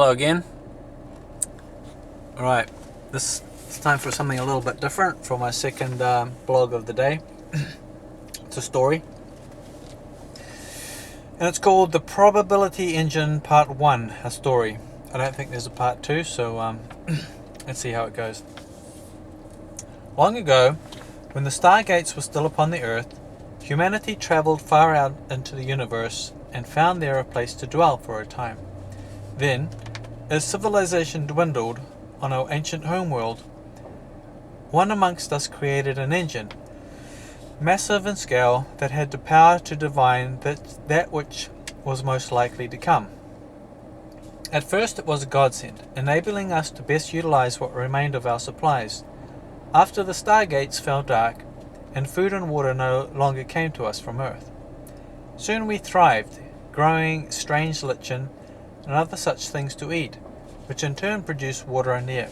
Hello again. Alright, this is time for something a little bit different for my second blog of the day. It's a story. And it's called The Probability Engine Part 1, a story. I don't think there's a Part 2, so let's see how it goes. Long ago, when the stargates were still upon the Earth, humanity travelled far out into the universe and found there a place to dwell for a time. Then, as civilization dwindled on our ancient homeworld, one amongst us created an engine, massive in scale, that had the power to divine that which was most likely to come. At first it was a godsend, enabling us to best utilize what remained of our supplies. After the stargates fell dark, and food and water no longer came to us from Earth, soon we thrived, growing strange lichen and other such things to eat, which in turn produced water and air.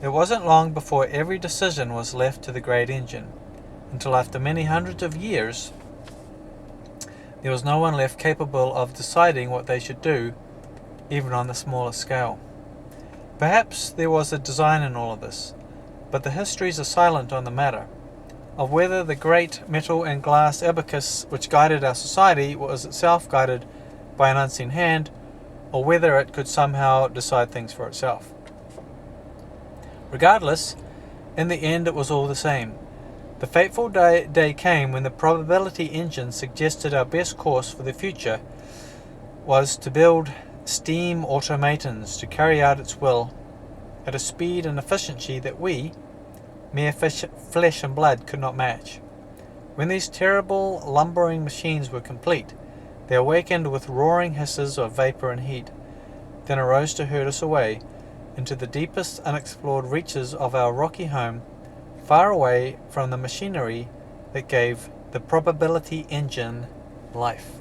It wasn't long before every decision was left to the great engine, until after many hundreds of years, there was no one left capable of deciding what they should do, even on the smallest scale. Perhaps there was a design in all of this, but the histories are silent on the matter, of whether the great metal and glass abacus which guided our society was itself guided by an unseen hand, or whether it could somehow decide things for itself. Regardless, in the end it was all the same. The fateful day came when the probability engine suggested our best course for the future was to build steam automatons to carry out its will at a speed and efficiency that we, mere flesh and blood, could not match. When these terrible lumbering machines were complete, they awakened with roaring hisses of vapor and heat, then arose to herd us away into the deepest unexplored reaches of our rocky home, far away from the machinery that gave the probability engine life.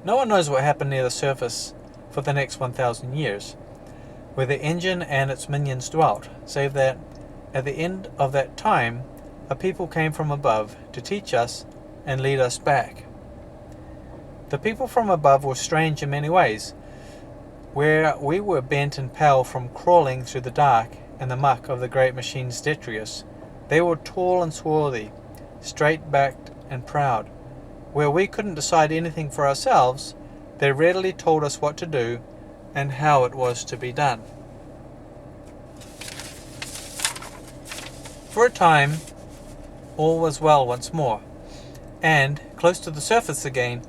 No one knows what happened near the surface for the next 1,000 years, where the engine and its minions dwelt, save that at the end of that time a people came from above to teach us and lead us back. The people from above were strange in many ways. Where we were bent and pale from crawling through the dark and the muck of the great machine's detritus, they were tall and swarthy, straight-backed and proud. Where we couldn't decide anything for ourselves, they readily told us what to do and how it was to be done. For a time, all was well once more, and, close to the surface again,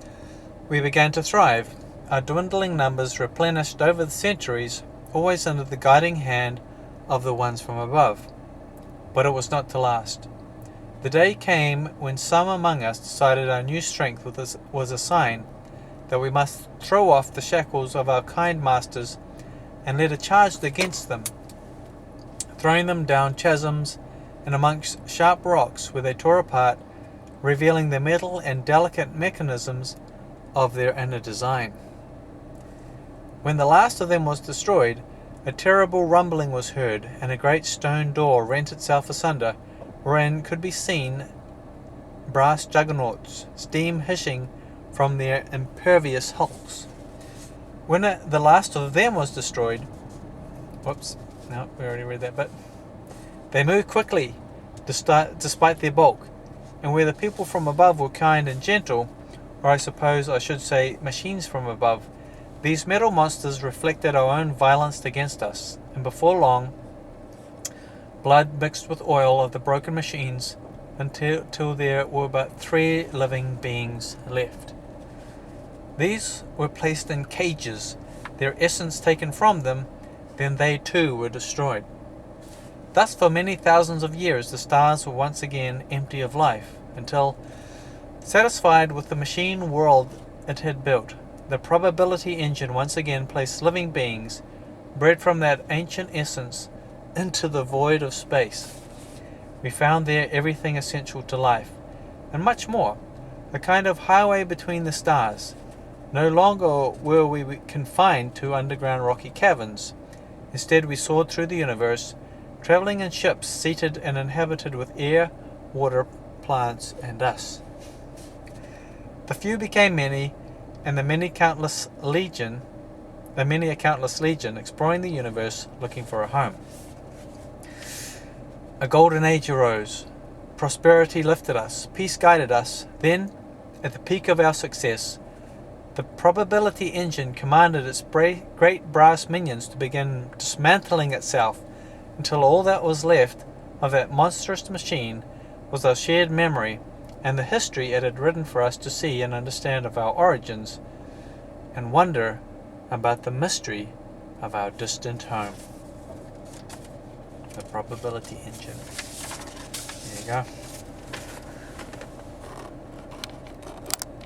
we began to thrive, our dwindling numbers replenished over the centuries, always under the guiding hand of the ones from above. But it was not to last. The day came when some among us decided our new strength was a sign that we must throw off the shackles of our kind masters and lead a charge against them, throwing them down chasms and amongst sharp rocks where they tore apart, revealing the metal and delicate mechanisms of their inner design. When the last of them was destroyed, a terrible rumbling was heard, and a great stone door rent itself asunder, wherein could be seen brass juggernauts, steam hissing from their impervious hulks. When the last of them was destroyed, no, we already read that bit. They moved quickly, despite their bulk, and where the people from above were kind and gentle, or I suppose I should say machines from above, these metal monsters reflected our own violence against us, and before long, blood mixed with oil of the broken machines until there were but 3 living beings left. These were placed in cages, their essence taken from them, then they too were destroyed. Thus for many thousands of years the stars were once again empty of life, until, satisfied with the machine world it had built, the probability engine once again placed living beings, bred from that ancient essence, into the void of space. We found there everything essential to life, and much more, a kind of highway between the stars. No longer were we confined to underground rocky caverns. Instead we soared through the universe, travelling in ships seated and inhabited with air, water, plants, and us. The few became many, and the many countless legion and many a countless legion exploring the universe looking for a home. A golden age arose. Prosperity lifted us, peace guided us. Then, at the peak of our success, the probability engine commanded its great brass minions to begin dismantling itself until all that was left of that monstrous machine was our shared memory and the history it had written for us to see and understand of our origins and wonder about the mystery of our distant home. The probability engine. There you go.